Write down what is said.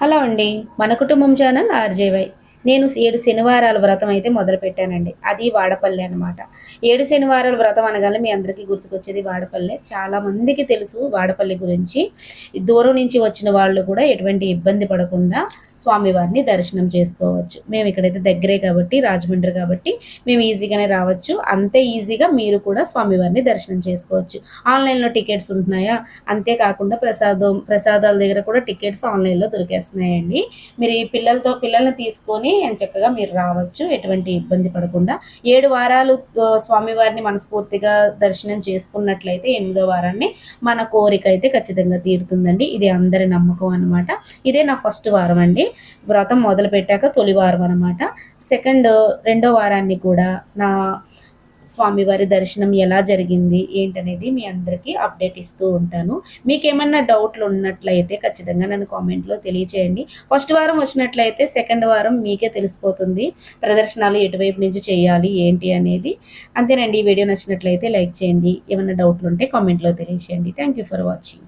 Hello అండి. మన కుటుంబం ఛానల్ ఆర్జేవై. నేను 7 శనివారాల వ్రతం అయితే మొదలుపెట్టానండి. అది వాడపల్లి అనమాట. 7 శనివారాల వ్రతం అనగానే మీ అందరికీ గుర్తుకొచ్చేది వాడపల్లె. చాలా మందికి తెలుసు వాడపల్లి గురించి. దూరం నుంచి వచ్చిన వాళ్ళు కూడా ఎటువంటి ఇబ్బంది పడకుండా స్వామివారిని దర్శనం చేసుకోవచ్చు. మేము ఇక్కడైతే దగ్గరే కాబట్టి, రాజమండ్రి కాబట్టి మేము ఈజీగానే రావచ్చు. అంతే ఈజీగా మీరు కూడా స్వామివారిని దర్శనం చేసుకోవచ్చు. ఆన్‌లైన్‌లో టికెట్స్ ఉంటున్నాయా? అంతేకాకుండా ప్రసాదాల దగ్గర కూడా టికెట్స్ ఆన్‌లైన్‌లో దొరికేస్తున్నాయండి. మీరు ఈ పిల్లల్ని తీసుకొని ఎంచక్కగా మీరు రావచ్చు. ఎటువంటి ఇబ్బంది పడకుండా. 7 వారాలు స్వామివారిని మనస్ఫూర్తిగా దర్శనం చేసుకున్నట్లయితే 8దో వారాన్ని మన కోరిక అయితే ఖచ్చితంగా తీరుతుందండి. ఇది అందరి నమ్మకం అనమాట. ఇదే నా ఫస్ట్ వారం అండి. వ్రతం మొదలుపెట్టాక తొలి వారం అనమాట. రెండో వారాన్ని కూడా నా స్వామివారి దర్శనం ఎలా జరిగింది ఏంటనేది మీ అందరికీ అప్డేట్ ఇస్తూ ఉంటాను. మీకేమన్నా డౌట్లు ఉన్నట్లయితే ఖచ్చితంగా నన్ను కామెంట్లో తెలియచేయండి. ఫస్ట్ వారం వచ్చినట్లయితే సెకండ్ వారం మీకే తెలిసిపోతుంది. ప్రదర్శనలు ఎటువైపు నుంచి చేయాలి ఏంటి అనేది. అంతేనండి. ఈ వీడియో నచ్చినట్లయితే లైక్ చేయండి. ఏమన్నా డౌట్లు ఉంటే కామెంట్లో తెలియచేయండి. Thank you for watching.